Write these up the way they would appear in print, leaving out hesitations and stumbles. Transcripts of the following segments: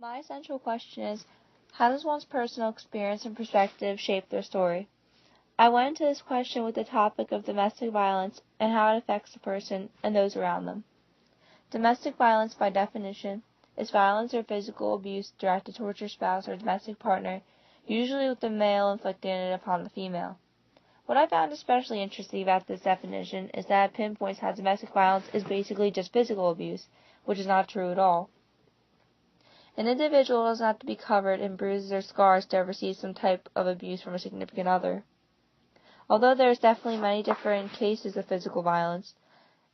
My essential question is, how does one's personal experience and perspective shape their story? I went into this question with the topic of domestic violence and how it affects the person and those around them. Domestic violence, by definition, is violence or physical abuse directed towards your spouse or domestic partner, usually with the male inflicting it upon the female. What I found especially interesting about this definition is that it pinpoints how domestic violence is basically just physical abuse, which is not true at all. An individual doesn't have to be covered in bruises or scars to have received some type of abuse from a significant other. Although there is definitely many different cases of physical violence,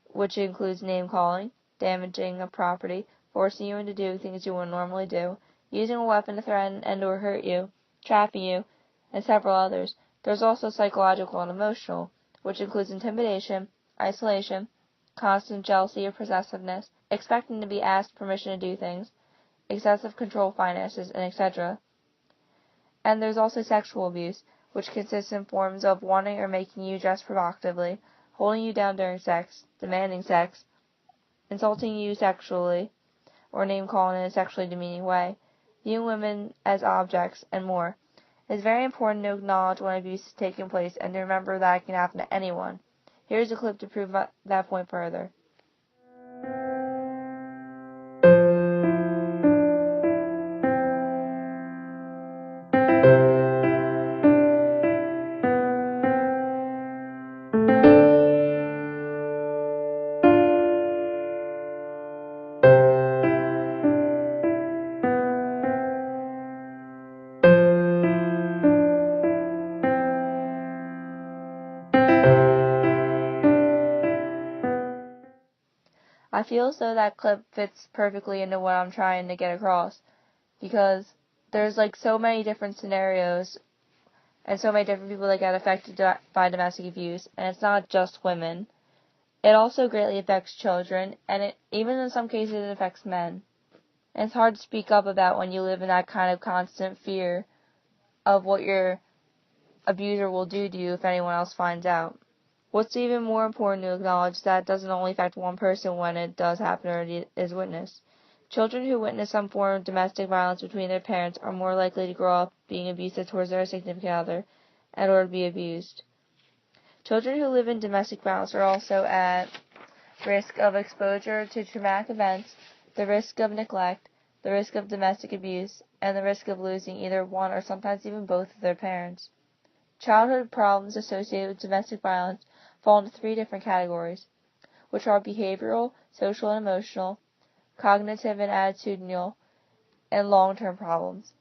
which includes name-calling, damaging of property, forcing you into doing things you wouldn't normally do, using a weapon to threaten and or hurt you, trapping you, and several others, there's also psychological and emotional, which includes intimidation, isolation, constant jealousy or possessiveness, expecting to be asked permission to do things, excessive control finances, and etc. And there's also sexual abuse, which consists in forms of wanting or making you dress provocatively, holding you down during sex, demanding sex, insulting you sexually, or name-calling in a sexually demeaning way, viewing women as objects, and more. It is very important to acknowledge when abuse is taking place and to remember that it can happen to anyone. Here's a clip to prove that point further. I feel as though that clip fits perfectly into what I'm trying to get across, because there's so many different scenarios and so many different people that get affected by domestic abuse, and it's not just women. It also greatly affects children, and even in some cases it affects men. And it's hard to speak up about when you live in that kind of constant fear of what your abuser will do to you if anyone else finds out. What's even more important to acknowledge is that it doesn't only affect one person when it does happen or it is witnessed. Children who witness some form of domestic violence between their parents are more likely to grow up being abusive towards their significant other in order to be abused. Children who live in domestic violence are also at risk of exposure to traumatic events, the risk of neglect, the risk of domestic abuse, and the risk of losing either one or sometimes even both of their parents. Childhood problems associated with domestic violence fall into three different categories, which are behavioral, social and emotional, cognitive and attitudinal, and long-term problems.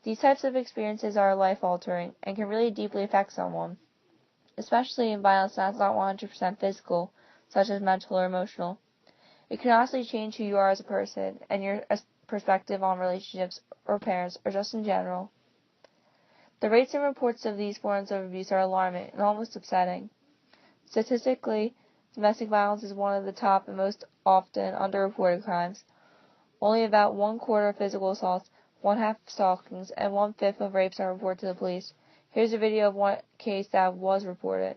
These types of experiences are life-altering and can really deeply affect someone, especially in violence that's not 100% physical, such as mental or emotional. It can honestly change who you are as a person and your perspective on relationships or parents or just in general. The rates and reports of these forms of abuse are alarming and almost upsetting. Statistically, domestic violence is one of the top and most often underreported crimes. Only about 1/4 of physical assaults, 1/2 of stalkings, and 1/5 of rapes are reported to the police. Here's a video of one case that was reported.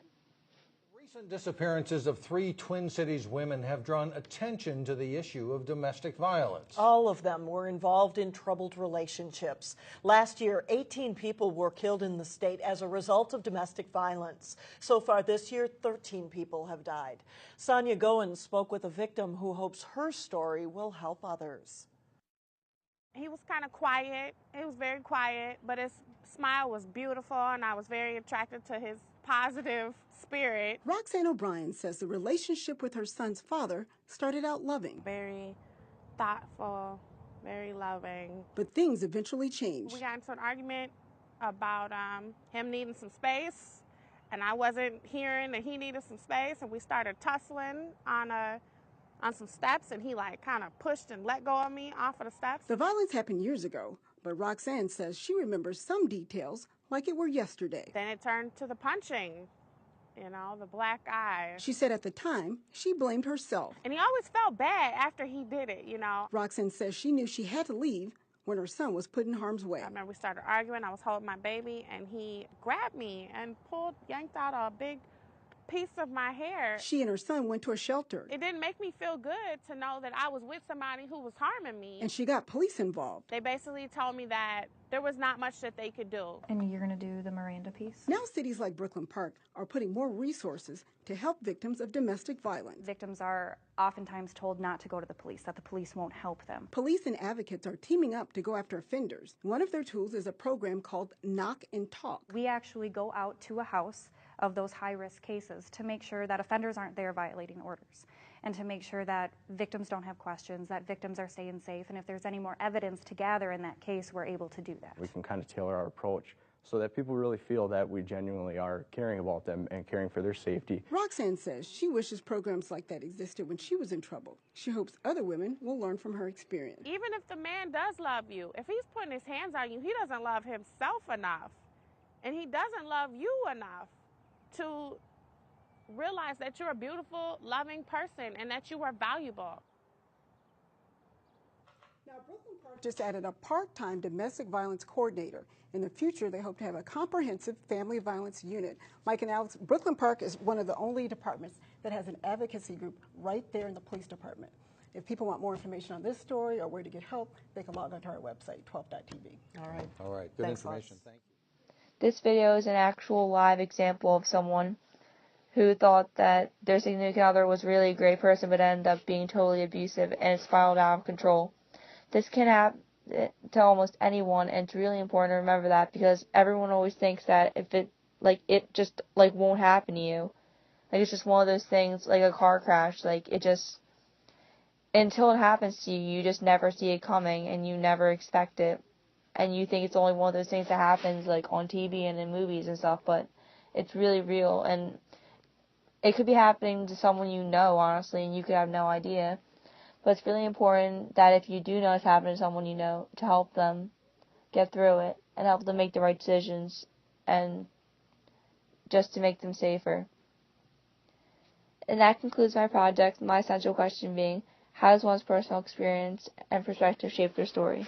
Recent disappearances of 3 Twin Cities women have drawn attention to the issue of domestic violence. All of them were involved in troubled relationships. Last year, 18 people were killed in the state as a result of domestic violence. So far this year, 13 people have died. Sonia Goen spoke with a victim who hopes her story will help others. He was kind of quiet. He was very quiet, but his smile was beautiful, and I was very attracted to his positive spirit. Roxanne O'Brien says the relationship with her son's father started out loving. Very thoughtful, very loving. But things eventually changed. We got into an argument about him needing some space, and I wasn't hearing that he needed some space, and we started tussling on some steps, and he kind of pushed and let go of me off of the steps. The violence happened years ago, but Roxanne says she remembers some details like it were yesterday. Then it turned to the punching, the black eye. She said at the time, she blamed herself. And he always felt bad after he did it, Roxanne says she knew she had to leave when her son was put in harm's way. I remember we started arguing. I was holding my baby, and he grabbed me and yanked out a big piece of my hair. She and her son went to a shelter. It didn't make me feel good to know that I was with somebody who was harming me. And she got police involved. They basically told me that there was not much that they could do. And you're going to do the Miranda piece? Now cities like Brooklyn Park are putting more resources to help victims of domestic violence. Victims are oftentimes told not to go to the police, that the police won't help them. Police and advocates are teaming up to go after offenders. One of their tools is a program called Knock and Talk. We actually go out to a house of those high-risk cases to make sure that offenders aren't there violating orders, and to make sure that victims don't have questions, that victims are staying safe, and if there's any more evidence to gather in that case, we're able to do that. We can kind of tailor our approach so that people really feel that we genuinely are caring about them and caring for their safety. Roxanne says she wishes programs like that existed when she was in trouble. She hopes other women will learn from her experience. Even if the man does love you, if he's putting his hands on you, he doesn't love himself enough, and he doesn't love you enough to realize that you're a beautiful, loving person and that you are valuable. Now, Brooklyn Park just added a part-time domestic violence coordinator. In the future, they hope to have a comprehensive family violence unit. Mike and Alex, Brooklyn Park is one of the only departments that has an advocacy group right there in the police department. If people want more information on this story or where to get help, they can log onto our website, 12.tv. All right. All right, good Thanks, information. Les. Thank you. This video is an actual live example of someone who thought that their significant other was really a great person but ended up being totally abusive and it spiraled out of control. This can happen to almost anyone, and it's really important to remember that, because everyone always thinks that if it just won't happen to you. Like, it's just one of those things, like a car crash, like it just, until it happens to you, you just never see it coming and you never expect it. And you think it's only one of those things that happens like on TV and in movies and stuff, but it's really real, and it could be happening to someone you know, honestly, and you could have no idea. But it's really important that if you do know it's happening to someone you know, to help them get through it and help them make the right decisions and just to make them safer. And that concludes my project, my essential question being, how does one's personal experience and perspective shape their story?